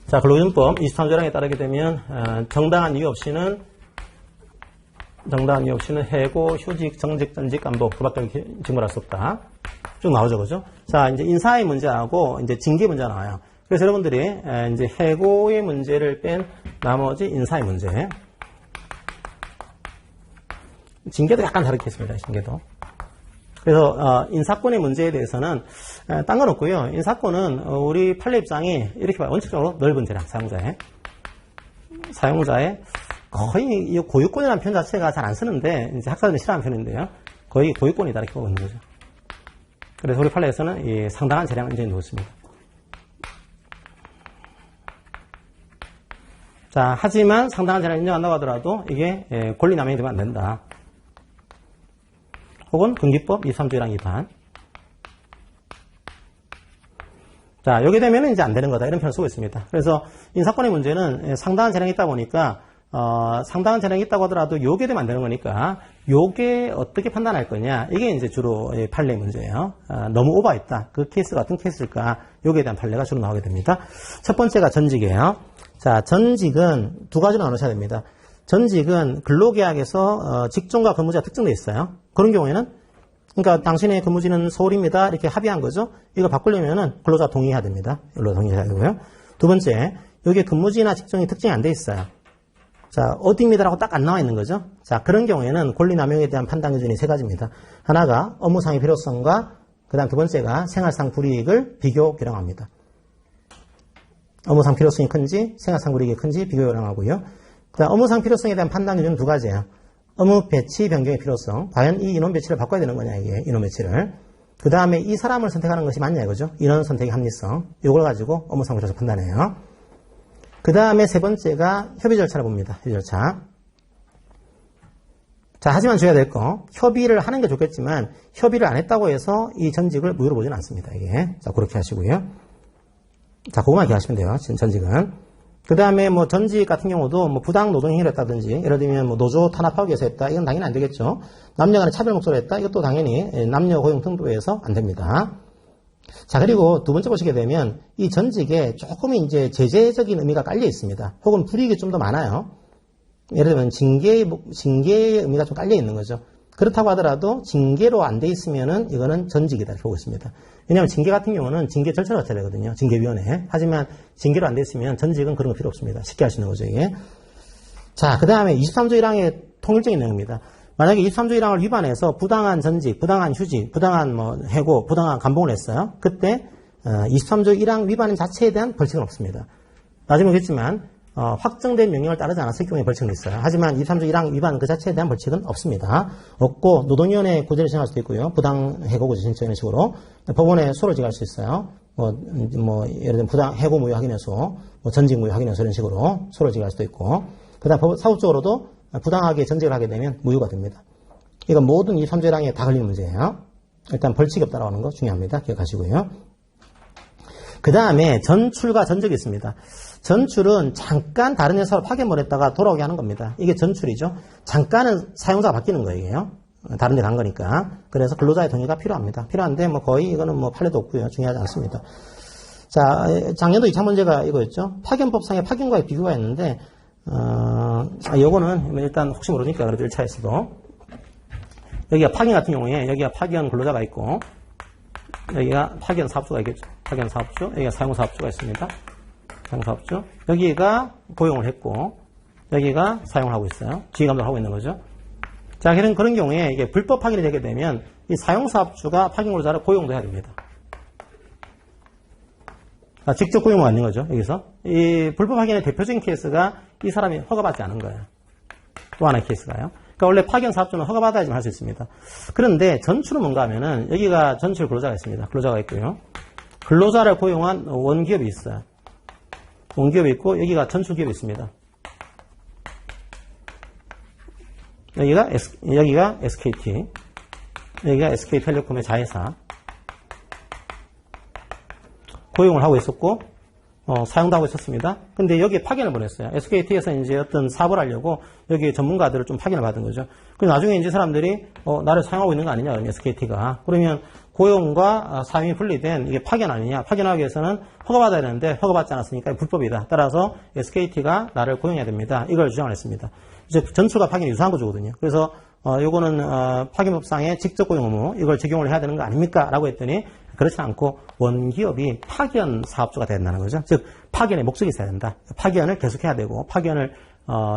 자, 근로기준법 23조량에 따르게 되면 정당한 이유 없이는 해고, 휴직, 정직, 전직, 감독 그밖에 직무를 할 수 없다. 쭉 나오죠, 그죠? 자, 이제 인사의 문제하고 이제 징계 문제가 나와요. 그래서 여러분들이 이제 해고의 문제를 뺀 나머지 인사의 문제. 징계도 약간 다르게 했습니다, 징계도. 그래서 인사권의 문제에 대해서는 딴 건 없고요. 인사권은 우리 판례 입장이 이렇게 봐요. 원칙적으로 넓은 재량, 사용자의 거의 이 고유권이라는 표현 자체가 잘 안 쓰는데 이제 학자들이 싫어하는 표현인데요. 거의 고유권이다 이렇게 보고 있는 거죠. 그래서 우리 판례에서는 이 상당한 재량을 인정해 놓습니다. 자, 하지만 상당한 재량을 인정한다고 하더라도 이게 권리남용이 되면 안 된다. 혹은 금기법 23조랑 위반. 자, 여기 되면은 이제 안 되는 거다. 이런 표현을 쓰고 있습니다. 그래서 인사권의 문제는 상당한 재량이 있다 보니까, 상당한 재량이 있다고 하더라도 요게 되면 안 되는 거니까, 요게 어떻게 판단할 거냐. 이게 이제 주로 판례 문제예요. 너무 오버했다. 그 케이스가 어떤 케이스일까. 요게 대한 판례가 주로 나오게 됩니다. 첫 번째가 전직이에요. 자, 전직은 두 가지로 나누셔야 됩니다. 전직은 근로계약에서 직종과 근무지가 특정되어 있어요. 그런 경우에는 그러니까 당신의 근무지는 서울입니다. 이렇게 합의한 거죠. 이거 바꾸려면은 근로자 동의해야 됩니다. 이걸로 동의해야 되고요. 두 번째, 여기에 근무지나 직종이 특정이 안 돼 있어요. 자, 어디입니다라고 딱 안 나와 있는 거죠. 자, 그런 경우에는 권리남용에 대한 판단 기준이 세 가지입니다. 하나가 업무상의 필요성과 그다음 두 번째가 생활상 불이익을 비교 결정합니다. 업무상 필요성이 큰지 생활상 불이익이 큰지 비교 결정하고요. 그다음 업무상 필요성에 대한 판단 기준은 두 가지예요. 업무 배치 변경의 필요성. 과연 이 인원 배치를 바꿔야 되는 거냐, 이게 인원 배치를. 그 다음에 이 사람을 선택하는 것이 맞냐, 이거죠. 인원 선택의 합리성. 이걸 가지고 업무상 필요성 판단해요. 그 다음에 세 번째가 협의 절차를 봅니다. 협의 절차. 자, 하지만 줘야 될 거. 협의를 하는 게 좋겠지만 협의를 안 했다고 해서 이 전직을 무효로 보지는 않습니다, 이게. 자, 그렇게 하시고요. 자, 그거만 기억하시면 돼요, 전직은. 그 다음에 뭐 전직 같은 경우도 뭐 부당 노동행위를 했다든지, 예를 들면 뭐 노조 탄압하기 위해서 했다. 이건 당연히 안 되겠죠. 남녀 간의 차별 목소리를 했다. 이것도 당연히 남녀 고용 등도에서 안 됩니다. 자, 그리고 두 번째 보시게 되면 이 전직에 조금 이제 제재적인 의미가 깔려 있습니다. 혹은 불이익이 좀 더 많아요. 예를 들면 징계의 의미가 좀 깔려 있는 거죠. 그렇다고 하더라도 징계로 안 돼 있으면은 이거는 전직이다 이렇게 보고 있습니다. 왜냐하면 징계 같은 경우는 징계 절차를 거쳐야 되거든요. 징계위원회. 하지만 징계로 안 돼 있으면 전직은 그런 거 필요 없습니다. 쉽게 할 수 있는 거죠, 이게. 자, 그 다음에 23조 1항의 통일적인 내용입니다. 만약에 23조 1항을 위반해서 부당한 전직, 부당한 휴직, 부당한 뭐 해고, 부당한 감봉을 했어요. 그때 23조 1항 위반 자체에 대한 벌칙은 없습니다. 나중에 보겠지만 확정된 명령을 따르지 않았을 경우에 벌칙은 있어요. 하지만 23조 1항 위반 그 자체에 대한 벌칙은 없습니다. 없고 노동위원회 구제를 신청할 수도 있고요. 부당 해고 구제 신청 이런 식으로 법원에 소를 제기할 수 있어요. 예를 들면 부당 해고 무효 확인해서 전직 무효 확인해서 이런 식으로 소를 제기할 수도 있고, 그다음 사법적으로도 부당하게 전직을 하게 되면 무효가 됩니다. 이건 모든 23조 1항에 다 걸리는 문제예요. 일단 벌칙이 없다라고 하는 거 중요합니다. 기억하시고요. 그 다음에 전출과 전적이 있습니다. 전출은 잠깐 다른 회사로 파견을 했다가 돌아오게 하는 겁니다. 이게 전출이죠. 잠깐은 사용자가 바뀌는 거예요. 다른 데 간 거니까. 그래서 근로자의 동의가 필요합니다. 필요한데 뭐 거의 이거는 뭐 판례도 없고요. 중요하지 않습니다. 자, 작년도 2차 문제가 이거였죠. 파견법상의 파견과의 비교가 있는데 요거는 일단 혹시 모르니까 그래도 1차에서도 여기가 파견 같은 경우에 여기가 파견 근로자가 있고 여기가 파견 사업주가 있겠죠. 파견 사업주, 여기가 사용 사업주가 있습니다. 사용 사업주. 여기가 고용을 했고 여기가 사용을 하고 있어요. 지휘 감독을 하고 있는 거죠. 자, 그런 경우에 이게 불법 파견이 되게 되면 이 사용 사업주가 파견 근로자를 고용도 해야 됩니다. 직접 고용을 받는 거죠. 여기서 이 불법 파견의 대표적인 케이스가 이 사람이 허가받지 않은 거예요. 또 하나의 케이스가요. 그러니까 원래 파견 사업주는 허가받아야지만 할 수 있습니다. 그런데 전출은 뭔가 하면은 여기가 전출 근로자가 있습니다. 근로자가 있고요. 근로자를 고용한 원기업이 있어요. 원기업이 있고 여기가 전출기업이 있습니다. 여기가 SKT, 여기가 SK텔레콤의 자회사 고용을 하고 있었고 사용도 하고 있었습니다. 근데 여기에 파견을 보냈어요. SKT에서 이제 어떤 사업을 하려고 여기 전문가들을 좀 파견을 받은 거죠. 그래서 나중에 이제 사람들이 나를 사용하고 있는 거 아니냐, SKT가. 그러면 고용과 사용이 분리된 이게 파견 아니냐. 파견하기 위해서는 허가받아야 되는데 허가받지 않았으니까 불법이다. 따라서 SKT가 나를 고용해야 됩니다. 이걸 주장을 했습니다. 이제 전출과 파견이 유사한 거거든요. 그래서 요거는 파견법상의 직접 고용 의무 이걸 적용을 해야 되는 거 아닙니까? 라고 했더니 그렇지 않고 원기업이 파견 사업주가 된다는 거죠. 즉 파견의 목적이 있어야 된다. 파견을 계속해야 되고 파견을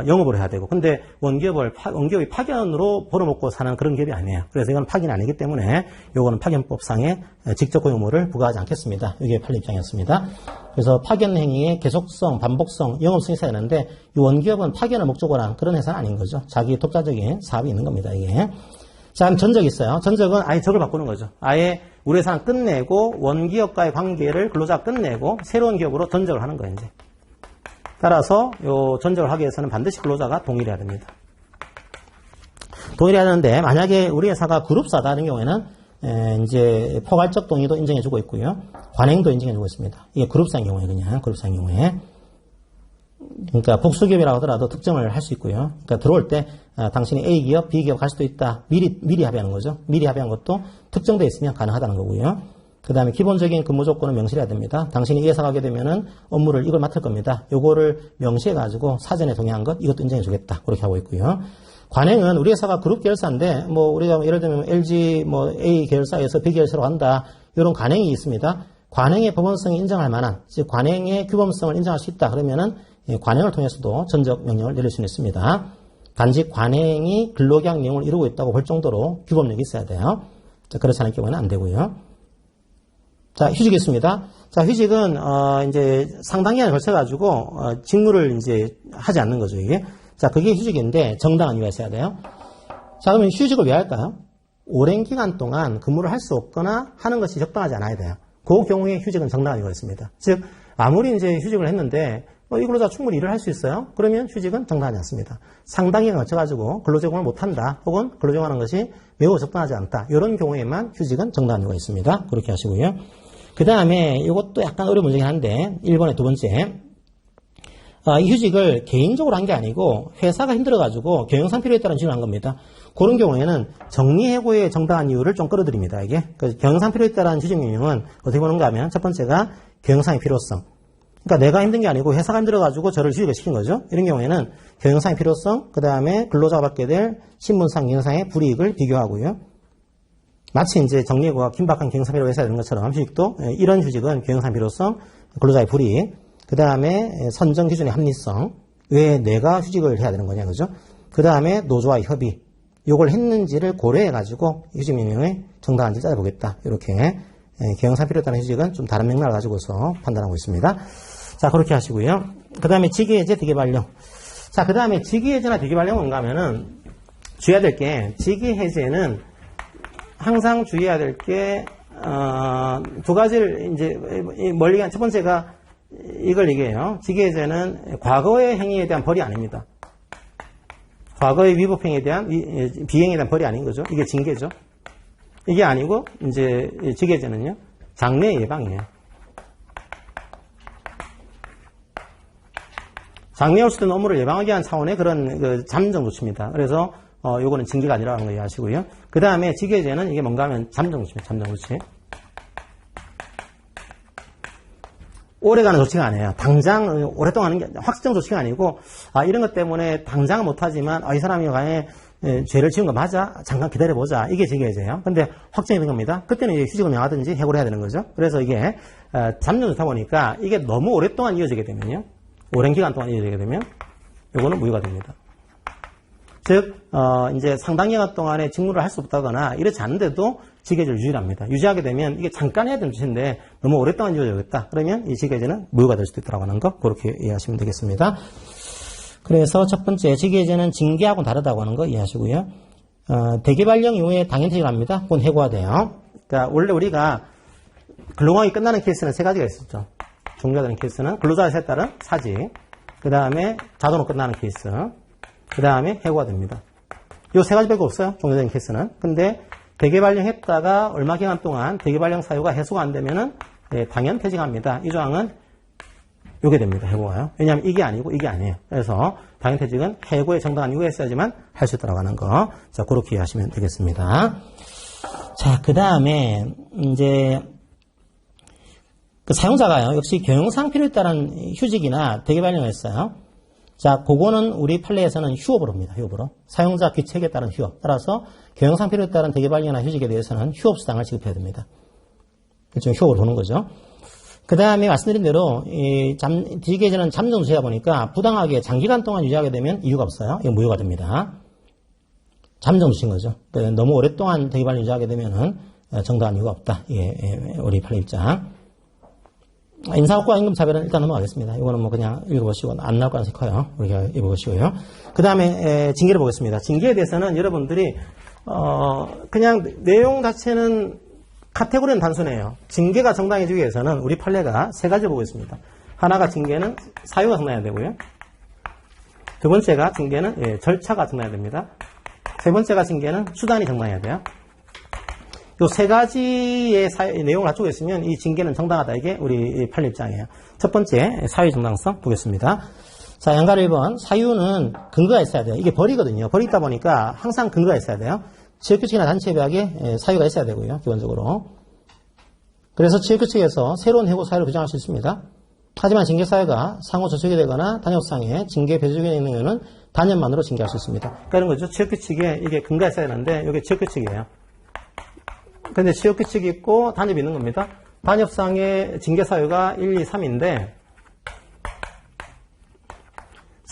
영업을 해야 되고 근데 원기업이 파견으로 벌어먹고 사는 그런 기업이 아니에요. 그래서 이건 파견이 아니기 때문에 요거는 파견법상의 직접 고용 의무를 부과하지 않겠습니다. 이게 판례 입장이었습니다. 그래서 파견 행위의 계속성, 반복성, 영업성이 있어야 되는데 이 원기업은 파견을 목적으로 한 그런 회사는 아닌 거죠. 자기 독자적인 사업이 있는 겁니다. 이게. 자, 그럼 전적이 있어요. 전적은 아예 적을 바꾸는 거죠. 아예 우리 회사는 끝내고 원기업과의 관계를 근로자가 끝내고 새로운 기업으로 전적을 하는 거예요. 이제. 따라서 요 전적을 하기 위해서는 반드시 근로자가 동일해야 됩니다. 동일해야 되는데 만약에 우리 회사가 그룹사다는 경우에는 이제 포괄적 동의도 인정해주고 있고요. 관행도 인정해주고 있습니다. 이게 그룹사인 경우에 그냥 그룹사인 경우에 그러니까 복수기업이라고 하더라도 특정을 할 수 있고요. 그러니까 들어올 때 당신이 A 기업, B 기업 갈 수도 있다. 미리 합의하는 거죠. 미리 합의한 것도 특정되어 있으면 가능하다는 거고요. 그 다음에 기본적인 근무 조건은 명시해야 됩니다. 당신이 이 회사 가게 되면은 업무를 이걸 맡을 겁니다. 요거를 명시해가지고 사전에 동의한 것 이것도 인정해주겠다. 그렇게 하고 있고요. 관행은 우리 회사가 그룹 계열사인데 뭐 우리가 예를 들면 LG 뭐 A 계열사에서 B 계열사로 간다. 이런 관행이 있습니다. 관행의 법원성이 인정할 만한 즉 관행의 규범성을 인정할 수 있다. 그러면은 관행을 통해서도 전적 명령을 내릴 수는 있습니다. 단지 관행이 근로계약 내용을 이루고 있다고 볼 정도로 규범력이 있어야 돼요. 자, 그렇지 않을 경우에는 안 되고요. 자, 휴직이 있습니다. 자, 휴직은 이제 상당 기간에 걸쳐가지고 직무를 이제 하지 않는 거죠, 이게. 자, 그게 휴직인데 정당한 이유가 있어야 돼요. 자, 그러면 휴직을 왜 할까요? 오랜 기간 동안 근무를 할 수 없거나 하는 것이 적당하지 않아야 돼요. 그 경우에 휴직은 정당한 이유가 있습니다. 즉, 아무리 이제 휴직을 했는데 이 근로자 충분히 일을 할 수 있어요? 그러면 휴직은 정당하지 않습니다. 상당 기간 거쳐가지고 근로제공을 못한다. 혹은 근로제공하는 것이 매우 적당하지 않다. 이런 경우에만 휴직은 정당한 이유가 있습니다. 그렇게 하시고요. 그 다음에 이것도 약간 어려운 문제긴 한데 1번의 두 번째 이 휴직을 개인적으로 한 게 아니고 회사가 힘들어가지고 경영상 필요에 따른 휴직을 한 겁니다. 그런 경우에는 정리해고의 정당한 이유를 좀 끌어드립니다. 이게 경영상 필요에 따른 휴직 명령은 어떻게 보는가 하면 첫 번째가 경영상의 필요성. 그러니까 내가 힘든 게 아니고 회사가 힘들어가지고 저를 휴직을 시킨 거죠. 이런 경우에는 경영상의 필요성, 그 다음에 근로자가 받게 될 신분상, 경영상의 불이익을 비교하고요. 마치 이제 정리해고가 긴박한 경영상 필요가 있어야 되는 것처럼 휴직도 이런 휴직은 경영상 필요성, 근로자의 불이익, 그 다음에 선정 기준의 합리성, 왜 내가 휴직을 해야 되는 거냐, 그죠? 그 다음에 노조와의 협의, 요걸 했는지를 고려해가지고 휴직 명령의 정당한지 찾아보겠다. 이렇게 경영상 필요에 따른 휴직은 좀 다른 맥락을 가지고서 판단하고 있습니다. 자, 그렇게 하시고요. 그 다음에 직위해제, 대기발령. 자, 그 다음에 직위해제나 대기발령은 뭔가 하면은 주의해야 될 게 직위해제는 항상 주의해야 될 게 두 가지를 이제 멀리 간 첫 번째가 이걸 얘기해요. 직위해제는 과거의 행위에 대한 벌이 아닙니다. 과거의 위법 행위에 대한 비행에 대한 벌이 아닌 거죠. 이게 징계죠. 이게 아니고 이제 직위해제는요 장래 예방이에요. 장래 올 수 있는 업무를 예방하기 위한 차원의 그런 잠정 조치입니다. 그래서 요거는 징계가 아니라는 거 이해하시고요. 그 다음에 직위해제는 이게 뭔가 하면 잠정 조치입니다. 잠정 조치. 오래가는 조치가 아니에요. 당장 오랫동안 하는 게 확정 조치가 아니고 이런 것 때문에 당장은 못하지만 이 사람이 간에 죄를 지은 거 맞아? 잠깐 기다려보자. 이게 직위해제예요. 근데 확정이 된 겁니다. 그때는 이제 휴직을 명하든지 해고를 해야 되는 거죠. 그래서 이게 잠정 좋다 보니까 이게 너무 오랫동안 이어지게 되면요. 오랜 기간 동안 이어지게 되면 요거는 무효가 됩니다. 즉 이제 상당 기간 동안에 직무를 할 수 없다거나 이렇지 않은데도 직위해제를 유지합니다. 유지하게 되면 이게 잠깐 해야 되는 조치인데 너무 오랫동안 이어져야겠다. 그러면 이 직위해제는 무효가 될 수도 있다고 하는 거 그렇게 이해하시면 되겠습니다. 그래서 첫 번째 직위해제는 징계하고는 다르다고 하는 거 이해하시고요. 대기발령 이후에 당연퇴직을 합니다. 그건 해고화돼요. 그러니까 원래 우리가 근로관이 끝나는 케이스는 세 가지가 있었죠. 종료되는 케이스는 근로자에 따른 사직, 그 다음에 자동으로 끝나는 케이스, 그 다음에 해고가 됩니다. 이 세 가지밖에 없어요. 종료되는 케이스는. 근데 대기발령했다가 얼마 기간 동안 대기발령 사유가 해소가 안 되면은 당연 퇴직합니다. 이 조항은 요게 됩니다. 해고가요. 왜냐하면 이게 아니고 이게 아니에요. 그래서 당연 퇴직은 해고의 정당한 이유가 있어야지만 할 수 있다고 하는 거. 자, 그렇게 이해하시면 되겠습니다. 자, 그 다음에, 이제, 그 사용자가요, 역시 경영상 필요에 따른 휴직이나 대개발령을 했어요. 자, 그거는 우리 판례에서는 휴업으로 합니다. 휴업으로. 사용자 귀책에 따른 휴업. 따라서 경영상 필요에 따른 대개발령이나 휴직에 대해서는 휴업수당을 지급해야 됩니다. 일종의 휴업으로 보는 거죠. 그 다음에 말씀드린 대로, 디계제는 잠정수시다 보니까 부당하게 장기간 동안 유지하게 되면 이유가 없어요. 이거 무효가 됩니다. 잠정수신 거죠. 너무 오랫동안 대개발령 유지하게 되면은 정당한 이유가 없다. 이게 우리 판례 입장. 인사업과 임금차별은 일단 넘어가겠습니다. 이거는 뭐 그냥 읽어보시고 안 나올 가능성이 커요. 우리가 읽어보시고요. 그 다음에 징계를 보겠습니다. 징계에 대해서는 여러분들이 그냥 내용 자체는 카테고리는 단순해요. 징계가 정당해지기 위해서는 우리 판례가 세 가지 보고 있습니다. 하나가 징계는 사유가 정당해야 되고요. 두 번째가 징계는 절차가 정당해야 됩니다. 세 번째가 징계는 수단이 정당해야 돼요. 요 세 가지의 내용을 갖추고 있으면 이 징계는 정당하다. 이게 우리 판례 입장이에요. 첫 번째, 사유 정당성 보겠습니다. 자, 양가로 1번. 사유는 근거가 있어야 돼요. 이게 벌이거든요. 벌이 있다 보니까 항상 근거가 있어야 돼요. 지역규칙이나 단체협약에 사유가 있어야 되고요. 기본적으로. 그래서 지역규칙에서 새로운 해고 사유를 규정할 수 있습니다. 하지만 징계 사유가 상호 저촉이 되거나 단협상에 징계 배제적인 있는 경우는 단협만으로 징계할 수 있습니다. 그러니까 이런 거죠. 지역규칙에 이게 근거가 있어야 되는데 이게 지역규칙이에요. 근데 지역규칙이 있고 단협이 있는 겁니다. 단협상의 징계 사유가 1, 2, 3인데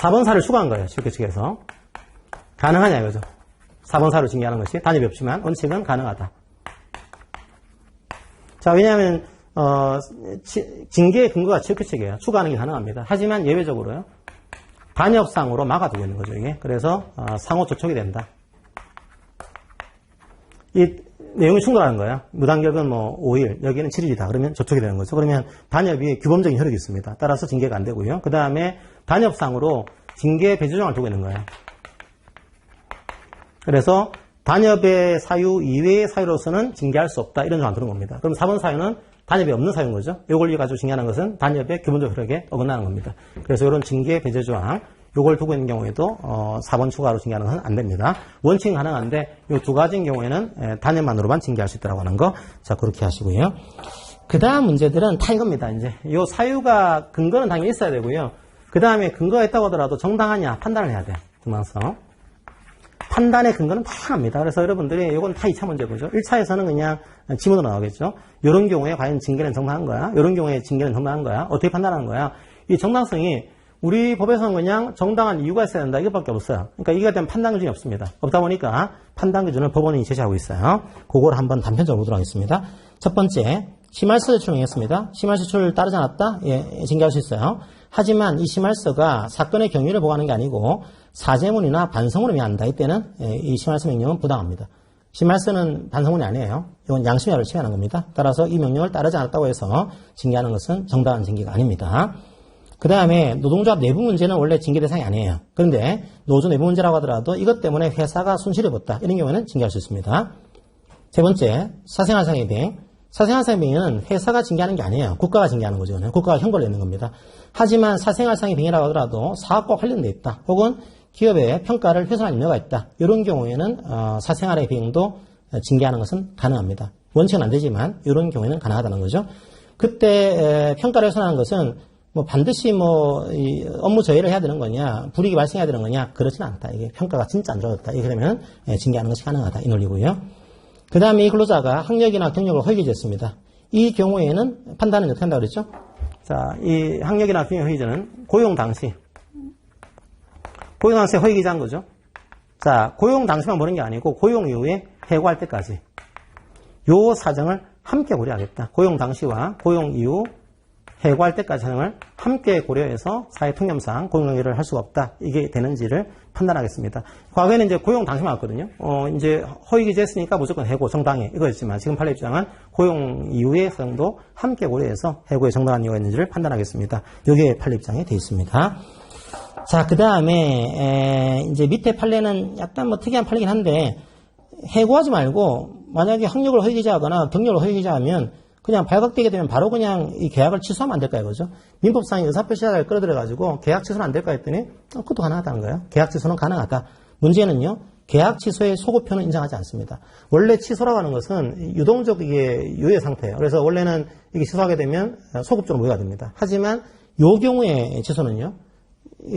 4번 사유를 추가한 거예요. 지역규칙에서. 가능하냐 이거죠. 4번 사유를 징계하는 것이 단협이 없지만 원칙은 가능하다. 자, 왜냐하면 징계의 근거가 지역규칙이에요. 추가하는 게 가능합니다. 하지만 예외적으로요. 단협상으로 막아두고 있는 거죠. 이게. 그래서 상호 저촉이 된다. 이 내용이 충돌하는 거예요. 무단격은 뭐 5일, 여기는 7일이다. 그러면 저촉이 되는 거죠. 그러면 단협이 규범적인 효력이 있습니다. 따라서 징계가 안 되고요. 그 다음에 단협상으로 징계 배제 조항을 두고 있는 거예요. 그래서 단협의 사유 이외의 사유로서는 징계할 수 없다. 이런 조항을 두는 겁니다. 그럼 4번 사유는 단협이 없는 사유인 거죠. 이걸 가지고 징계하는 것은 단협의 기본적 효력에 어긋나는 겁니다. 그래서 이런 징계 배제 조항, 요걸 두고 있는 경우에도 4번 추가로 징계하는 것은 안 됩니다. 원칙은 가능한데 이 두 가지인 경우에는 단협만으로만 징계할 수 있다고 하는 거. 자, 그렇게 하시고요. 그 다음 문제들은 다 이겁니다. 이제 요 사유가 근거는 당연히 있어야 되고요. 그 다음에 근거가 있다고 하더라도 정당하냐 판단을 해야 돼요. 정당성. 판단의 근거는 다양합니다. 그래서 여러분들이 이건 다 2차 문제 보죠. 1차에서는 그냥 지문으로 나오겠죠. 이런 경우에 과연 징계는 정당한 거야? 이런 경우에 징계는 정당한 거야? 어떻게 판단하는 거야? 이 정당성이 우리 법에서는 그냥 정당한 이유가 있어야 된다. 이것밖에 없어요. 그러니까 이거에 대한 판단 기준이 없습니다. 없다 보니까 판단 기준을 법원이 제시하고 있어요. 그걸 한번 단편적으로 보도록 하겠습니다. 첫 번째, 심할서 제출명했습니다. 심할서 제출을 따르지 않았다? 예, 징계할 수 있어요. 하지만 이 심할서가 사건의 경위를 보고하는 게 아니고 사제문이나 반성문을 의미한다. 이때는 이 심할서 명령은 부당합니다. 심할서는 반성문이 아니에요. 이건 양심의 합을 침해하는 겁니다. 따라서 이 명령을 따르지 않았다고 해서 징계하는 것은 정당한 징계가 아닙니다. 그 다음에 노동조합 내부 문제는 원래 징계 대상이 아니에요. 그런데 노조 내부 문제라고 하더라도 이것 때문에 회사가 손실을 봤다. 이런 경우에는 징계할 수 있습니다. 세 번째, 사생활상의 비행. 사생활상의 비행은 회사가 징계하는 게 아니에요. 국가가 징계하는 거죠. 국가가 형벌을 내는 겁니다. 하지만 사생활상의 비행이라고 하더라도 사업과 관련돼 있다. 혹은 기업의 평가를 훼손할 염려가 있다. 이런 경우에는 사생활의 비행도 징계하는 것은 가능합니다. 원칙은 안 되지만 이런 경우에는 가능하다는 거죠. 그때 평가를 훼손하는 것은 뭐 반드시 이 업무 저해를 해야 되는 거냐, 불이익이 발생해야 되는 거냐, 그렇지는 않다. 이게 평가가 진짜 안 좋아졌다. 이렇게 되면 징계하는 것이 가능하다. 이 논리고요. 그 다음에 이 근로자가 학력이나 경력을 허위기재했습니다. 이 경우에는 판단은 어떻게 한다고 그랬죠? 자, 이 학력이나 경력 허위기재는 고용 당시 허위기재한 거죠. 자, 고용 당시만 보는 게 아니고 고용 이후에 해고할 때까지 요 사정을 함께 고려하겠다. 고용 당시와 고용 이후 해고할 때까지 사정을 함께 고려해서 사회통념상 고용노예를 할 수가 없다. 이게 되는지를 판단하겠습니다. 과거에는 이제 고용 당시만 왔거든요. 이제 허위기재했으니까 무조건 해고 정당해 이거였지만 지금 판례 입장은 고용 이후의 사정도 함께 고려해서 해고에 정당한 이유가 있는지를 판단하겠습니다. 이게 판례 입장에 되어 있습니다. 자, 그 다음에 이제 밑에 판례는 약간 뭐 특이한 판례긴 한데 해고하지 말고 만약에 학력을 허위기재하거나 경력을 허위기재하면 그냥 발각되게 되면 바로 그냥 이 계약을 취소하면 안 될까 이거죠. 민법상의 의사표시자를 끌어들여가지고 계약 취소는 안 될까 했더니 그것도 가능하다는 거예요. 계약 취소는 가능하다. 문제는요. 계약 취소의 소급표는 인정하지 않습니다. 원래 취소라고 하는 것은 유동적 이게 유예 상태예요. 그래서 원래는 이게 취소하게 되면 소급적으로 무효가 됩니다. 하지만 요 경우에 취소는요,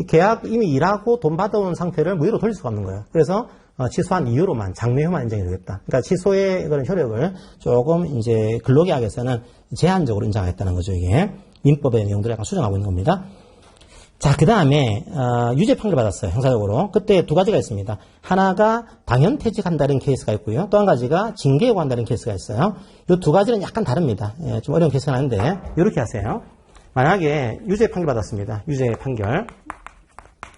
계약 이미 일하고 돈 받아온 상태를 무효로 돌릴 수가 없는 거예요. 그래서 취소한 이유로만, 장래효만 인정이 되겠다. 그러니까 취소의 그런 효력을 조금 이제 근로계약에서는 제한적으로 인정하겠다는 거죠. 이게 민법의 내용들을 약간 수정하고 있는 겁니다. 자, 그 다음에 유죄 판결을 받았어요. 형사적으로. 그때 두 가지가 있습니다. 하나가 당연퇴직한다는 케이스가 있고요. 또 한 가지가 징계예고한다는 케이스가 있어요. 이 두 가지는 약간 다릅니다. 좀 어려운 케이스가 있는데 이렇게 하세요. 만약에 유죄 판결 받았습니다. 유죄 판결.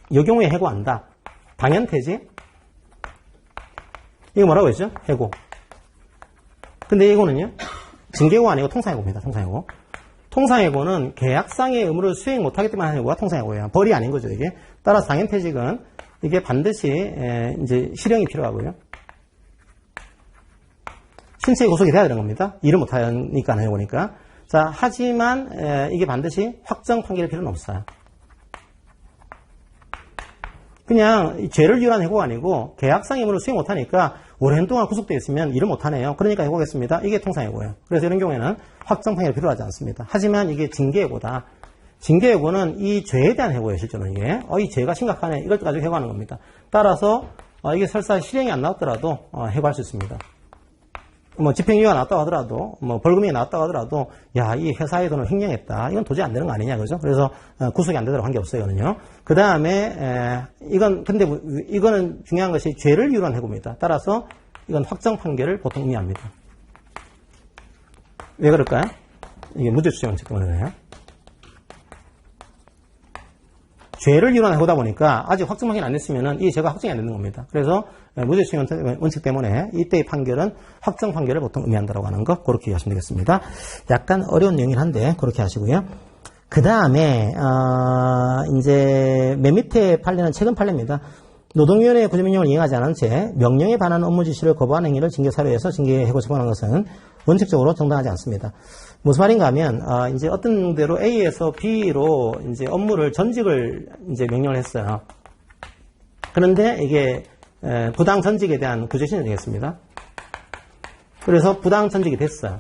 이 경우에 해고한다. 당연퇴직. 이거 뭐라고 했죠? 해고. 근데 이거는요, 징계예고 아니고 통상해고입니다. 통상해고. 통상해고는 계약상의 의무를 수행 못하기 때문에 하는 해고가 통상해고예요. 벌이 아닌 거죠, 이게. 따라서 당연퇴직은 이게 반드시 이제 실형이 필요하고요. 신체 구속이 돼야 되는 겁니다. 일을 못하니까 하는 해고니까. 자, 하지만 이게 반드시 확정 판결일 필요는 없어요. 그냥 죄를 위한 해고가 아니고 계약상 의무를 수행 못하니까 오랜 동안 구속되어 있으면 일을 못하네요. 그러니까 해고하겠습니다. 이게 통상해고예요. 그래서 이런 경우에는 확정 판결이 필요하지 않습니다. 하지만 이게 징계해고다. 징계해고는 이 죄에 대한 해고예요. 실제로는 이게. 이 죄가 심각하네. 이걸 가지고 해고하는 겁니다. 따라서 이게 설사 실형이 안 나왔더라도 해고할 수 있습니다. 뭐 집행유예가 나왔다고 하더라도, 뭐 벌금이 나왔다고 하더라도, 야, 이 회사에 돈을 횡령했다. 이건 도저히 안 되는 거 아니냐, 그죠? 그래서 구속이 안 되도록 한 게 없어요, 이거는요. 그 다음에 근데 이거는 중요한 것이 죄를 이유로 한 해고입니다. 따라서 이건 확정 판결을 보통 의미합니다. 왜 그럴까요? 이게 무죄 추정 원칙 때문에 그래요. 죄를 이유로 한 해고다 보니까 아직 확정 판결이 안 됐으면은 이 죄가 확정이 안 되는 겁니다. 그래서 무죄 추정 원칙 때문에 이때의 판결은 확정 판결을 보통 의미한다고 하는 것, 그렇게 이해하시면 되겠습니다. 약간 어려운 내용이긴 한데 그렇게 하시고요. 그 다음에 이제 맨 밑에 판례는 최근 판례입니다. 노동위원회의 구제명령을 이행하지 않은 채 명령에 반하는 업무 지시를 거부한 행위를 징계사유에서 징계해고 처분하는 것은 원칙적으로 정당하지 않습니다. 무슨 말인가 하면 이제 어떤 대로 A에서 B로 이제 업무를 전직을 이제 명령을 했어요. 그런데 이게 부당 전직에 대한 구제 신청이 되겠습니다. 그래서 부당 전직이 됐어요.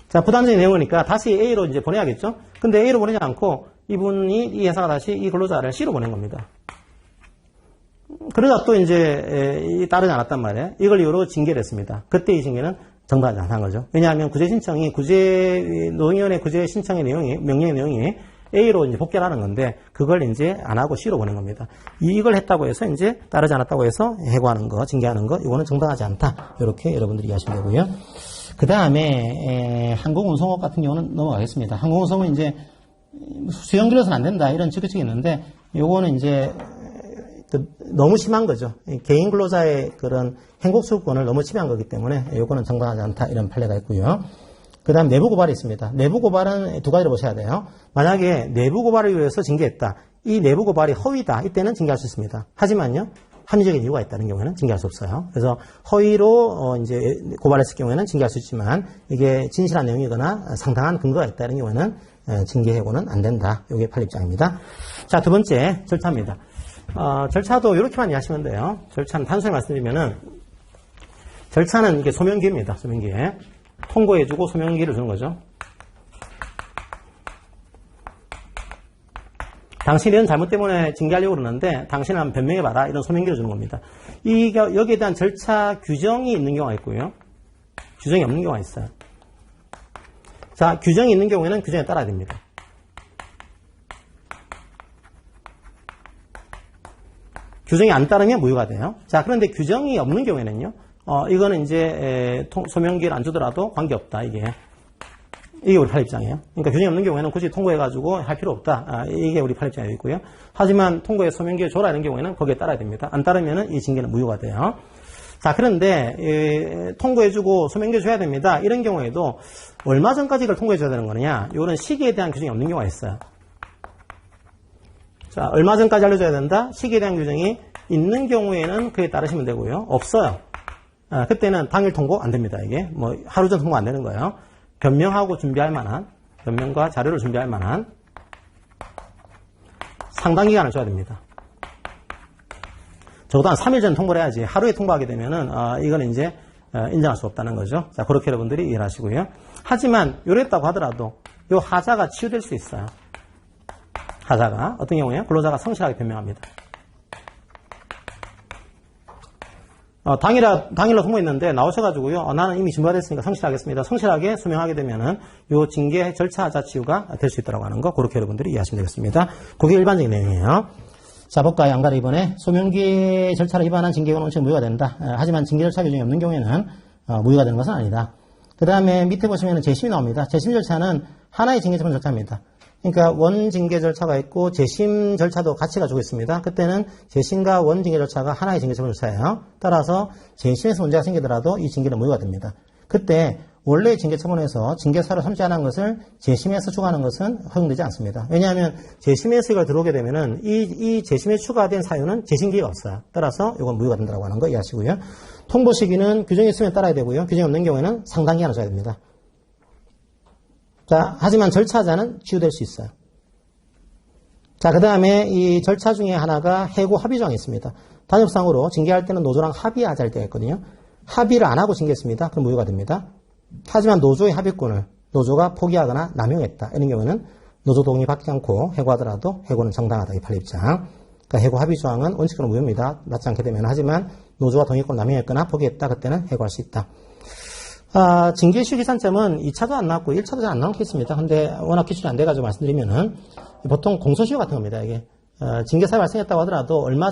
자, 부당 전직 내용이니까 다시 A로 이제 보내야겠죠? 근데 A로 보내지 않고 이 회사가 다시 이 근로자를 C로 보낸 겁니다. 그러다 또 이제 따르지 않았단 말이에요. 이걸 이유로 징계를 했습니다. 그때 이 징계는 정당하지 않다는 거죠. 왜냐하면 노동위원회 구제 신청의 내용이, 명령의 내용이 A로 이제 복귀를 하는 건데, 그걸 이제 안 하고 C로 보낸 겁니다. 이걸 했다고 해서 이제 따르지 않았다고 해서 해고하는 거, 징계하는 거, 이거는 정당하지 않다. 이렇게 여러분들이 이해하시면 되고요. 그 다음에, 항공운송업 같은 경우는 넘어가겠습니다. 항공운송은 이제 수영 들여서는 안 된다. 이런 지표책이 있는데, 요거는 이제 너무 심한 거죠. 개인 근로자의 그런 행복수급권을 너무 침해한 거기 때문에 요거는 정당하지 않다. 이런 판례가 있고요. 그 다음 내부 고발이 있습니다. 내부 고발은 두 가지를 보셔야 돼요. 만약에 내부 고발을 위해서 징계했다. 이 내부 고발이 허위다. 이때는 징계할 수 있습니다. 하지만요, 합리적인 이유가 있다는 경우에는 징계할 수 없어요. 그래서 허위로 이제 고발했을 경우에는 징계할 수 있지만 이게 진실한 내용이거나 상당한 근거가 있다는 경우에는 징계해고는 안 된다. 이게 판례 입장입니다. 자, 두 번째 절차입니다. 절차도 이렇게만 이해하시면 돼요. 절차는 단순히 말씀드리면은 절차는 이게 소명기입니다. 소명기. 통보해주고 소명기를 주는 거죠. 당신이 이런 잘못 때문에 징계하려고 그러는데 당신은 한번 변명해봐라. 이런 소명기를 주는 겁니다. 여기에 대한 절차 규정이 있는 경우가 있고요. 규정이 없는 경우가 있어요. 자, 규정이 있는 경우에는 규정에 따라야 됩니다. 규정이 안 따르면 무효가 돼요. 자, 그런데 규정이 없는 경우에는요, 이거는 이제 소명기를 안 주더라도 관계없다. 이게 우리 판례 입장이에요. 그러니까 규정이 없는 경우에는 굳이 통보해가지고 할 필요 없다. 이게 우리 판례 입장이 있고요. 하지만 통보에 소명기를 줘라 이런 경우에는 거기에 따라야 됩니다. 안 따르면은 이 징계는 무효가 돼요. 자, 그런데 통보해주고 소명기 줘야 됩니다. 이런 경우에도 얼마 전까지 이걸 통보해줘야 되는 거냐? 이런 시기에 대한 규정이 없는 경우가 있어요. 자, 얼마 전까지 알려줘야 된다? 시기에 대한 규정이 있는 경우에는 그에 따르시면 되고요. 없어요. 그때는 당일 통보 안 됩니다. 이게 뭐 하루 전 통보 안 되는 거예요. 변명하고 준비할 만한, 변명과 자료를 준비할 만한 상당 기간을 줘야 됩니다. 적어도 한 3일 전 통보를 해야지. 하루에 통보하게 되면은, 이거는 이제, 인정할 수 없다는 거죠. 자, 그렇게 여러분들이 이해를 하시고요. 하지만, 요랬다고 하더라도, 요 하자가 치유될 수 있어요. 하자가. 어떤 경우에요? 근로자가 성실하게 변명합니다. 당일로 통보했는데 나오셔가지고요. 나는 이미 준비가 됐으니까 성실하겠습니다. 성실하게 소명하게 되면은 요 징계 절차 하자 치유가 될 수 있다고 하는 거, 그렇게 여러분들이 이해하시면 되겠습니다. 그게 일반적인 내용이에요. 자, 볼까요? 안 가려 이번에 소명기 절차를 위반한 징계는 원칙 무효가 된다. 하지만 징계 절차 규정이 없는 경우에는 무효가 되는 것은 아니다. 그 다음에 밑에 보시면 재심이 나옵니다. 재심 절차는 하나의 징계 처분 절차입니다. 그러니까 원징계 절차가 있고 재심 절차도 같이 가지고 있습니다. 그때는 재심과 원징계 절차가 하나의 징계 처분 절차예요. 따라서 재심에서 문제가 생기더라도 이 징계는 무효가 됩니다. 그때 원래 징계 처분에서 징계 사유를 삼지 않은 것을 재심에서 추가하는 것은 허용되지 않습니다. 왜냐하면 재심에서 이걸 들어오게 되면은 이 재심에 추가된 사유는 재심기회가 없어요. 따라서 이건 무효가 된다고 하는 거 이해하시고요. 통보 시기는 규정이 있으면 따라야 되고요. 규정이 없는 경우에는 상당 기간을 줘야 됩니다. 자, 하지만 절차자는 치유될 수 있어요. 자, 그 다음에 이 절차 중에 하나가 해고 합의 조항이 있습니다. 단협상으로 징계할 때는 노조랑 합의하자 할 때가 있거든요. 합의를 안 하고 징계했습니다. 그럼 무효가 됩니다. 하지만 노조의 합의권을 노조가 포기하거나 남용했다. 이런 경우는 노조 동의 받지 않고 해고하더라도 해고는 정당하다. 이 판례 입장. 그러니까 해고 합의 조항은 원칙적으로 무효입니다. 맞지 않게 되면. 하지만 노조가 동의권을 남용했거나 포기했다. 그때는 해고할 수 있다. 징계 시효 계산점은 2차도 안 나왔고 1차도 잘 안 나오겠습니다. 근데 워낙 기준이 안 돼가지고 말씀드리면은 보통 공소시효 같은 겁니다. 이게 징계 사유 발생했다고 하더라도 얼마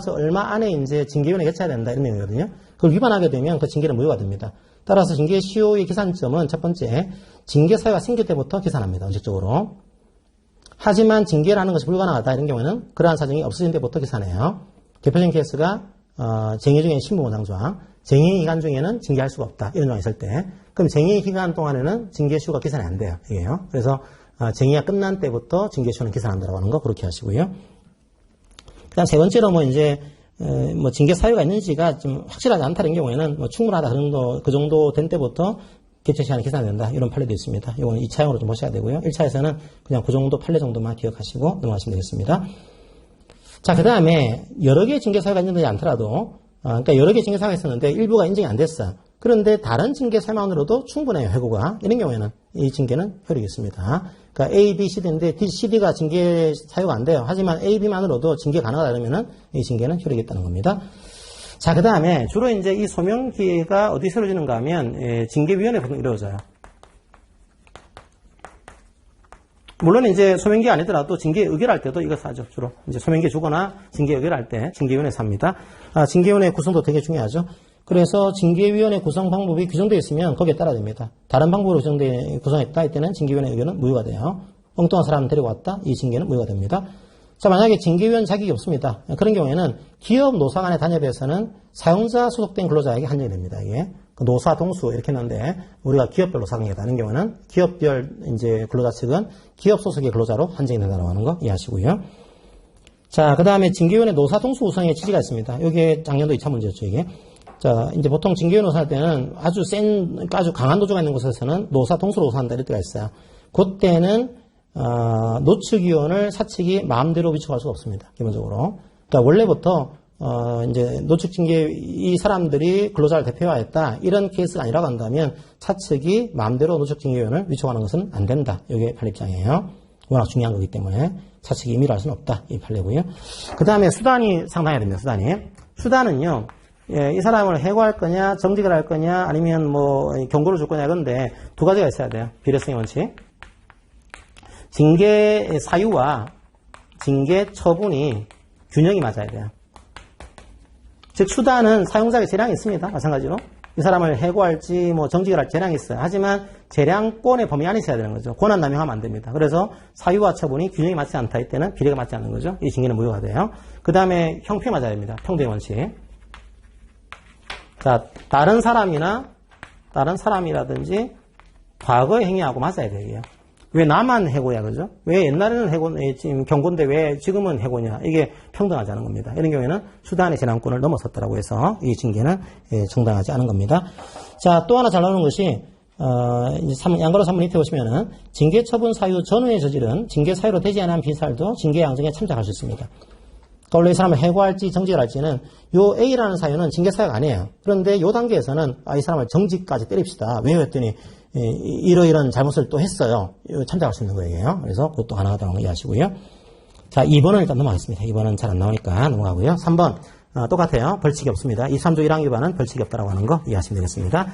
안에 이제 징계위원회 개최해야 된다 이런 내용이거든요. 그걸 위반하게 되면 그 징계는 무효가 됩니다. 따라서 징계 시효의 계산점은 첫 번째 징계 사유가 생길 때부터 계산합니다. 원칙적으로. 하지만 징계를 하는 것이 불가능하다 이런 경우에는 그러한 사정이 없어진 때부터 계산해요. 대표적인 케이스가 쟁의 중에 신분보장 조항. 쟁의 기간 중에는 징계할 수가 없다. 이런 조항이 있을 때. 그럼 쟁의 기간 동안에는 징계시효가 계산이 안 돼요. 이게요. 그래서 쟁의가 끝난 때부터 징계시효는 계산한다고 하는 거 그렇게 하시고요. 그다음 세 번째로 징계 사유가 있는지가 좀 확실하지 않다는 경우에는 충분하다 그 정도 된 때부터 개최 시간이 계산된다. 이런 판례도 있습니다. 이거는 2차형으로 좀 보셔야 되고요. 1차에서는 그냥 그 정도 판례 정도만 기억하시고 넘어가시면 되겠습니다. 자, 그 다음에 여러 개의 징계 사유가 있는지 않더라도 그러니까 여러 개의 징계 사유가 있었는데 일부가 인정이 안 됐어요. 그런데 다른 징계 사유만으로도 충분해요. 해고가. 이런 경우에는 이 징계는 효력이 있습니다. 그러니까 A, B, C인데 C가 징계 사유가 안 돼요. 하지만 A, B만으로도 징계 가능하다 그러면은 이 징계는 효력이 있다는 겁니다. 자, 그 다음에 주로 이제 이 소명 기회가 어디서 이루어지는가 하면 징계위원회 보통 이루어져요. 물론 이제 소명기 아니더라도 징계 의결할 때도 이것을 하죠. 주로 이제 소명기 주거나 징계 의결할 때 징계위원회에서 합니다. 징계위원회 구성도 되게 중요하죠. 그래서 징계위원회 구성 방법이 규정되어 있으면 거기에 따라야 됩니다. 다른 방법으로 구성했다 할 때는 징계위원회 의견은 무효가 돼요. 엉뚱한 사람 데리고 왔다? 이 징계는 무효가 됩니다. 자, 만약에 징계위원 자격이 없습니다. 그런 경우에는 기업 노사 간의 단협에서는 사용자 소속된 근로자에게 한정이 됩니다. 이게 노사 동수 이렇게 했는데 우리가 기업별로 사용하는 경우는 기업별 이제 근로자 측은 기업 소속의 근로자로 한정이 된다고 하는 거 이해하시고요. 자, 그 다음에 징계위원회 노사 동수 구성의 취지가 있습니다. 이게 작년도 2차 문제였죠, 이게. 자, 이제 보통 징계위원 노사할 때는 아주 강한 노조가 있는 곳에서는 노사 동수로 노사한다 이럴 때가 있어요. 그때는 노측위원을 사측이 마음대로 위촉할 수가 없습니다. 기본적으로. 그러니까 원래부터 이제 노측 징계 이 사람들이 근로자를 대표화했다 이런 케이스가 아니라고 한다면 차측이 마음대로 노측 징계위원을 위촉하는 것은 안 된다. 이게 판례 입장이에요. 워낙 중요한 거기 때문에 차측이 임의로 할 수는 없다. 이 판례고요. 그 다음에 수단이 상당해야 됩니다. 수단은요. 이 사람을 해고할 거냐, 정직을 할 거냐, 아니면 경고를 줄 거냐, 그런데 두 가지가 있어야 돼요. 비례성의 원칙. 징계 사유와 징계 처분이 균형이 맞아야 돼요. 즉, 수단은 사용자의 재량이 있습니다. 마찬가지로. 이 사람을 해고할지, 정직을 할 재량이 있어요. 하지만 재량권의 범위 안에 있어야 되는 거죠. 권한 남용하면 안 됩니다. 그래서 사유와 처분이 균형이 맞지 않다 할 때는 비례가 맞지 않는 거죠. 이 징계는 무효가 돼요. 그 다음에 형평 맞아야 됩니다. 평등의 원칙. 자, 다른 사람이라든지 과거의 행위하고 맞아야 되고요. 왜 나만 해고야, 그죠? 왜 옛날에는 지금 경고인데 왜 지금은 해고냐? 이게 평등하지 않은 겁니다. 이런 경우에는 수단의 재량권을 넘어섰다라고 해서 이 징계는 정당하지 않은 겁니다. 자, 또 하나 잘 나오는 것이, 양가로 3번 밑에 보시면은, 징계 처분 사유 전후에 저지른 징계 사유로 되지 않은 비사일도 징계 양정에 참작할 수 있습니다. 그러니까 원래 이 사람을 해고할지 정직할지는 요 A라는 사유는 징계 사유가 아니에요. 그런데 요 단계에서는 이 사람을 정직까지 때립시다. 왜요? 했더니 이러이런 잘못을 또 했어요. 참작할 수 있는 거예요. 그래서 그것도 가능하다는 거 이해하시고요. 자, 2번은 일단 넘어가겠습니다. 2번은 잘 안 나오니까 넘어가고요. 3번 똑같아요. 벌칙이 없습니다. 23조 1항 위반은 벌칙이 없다라고 하는 거 이해하시면 되겠습니다.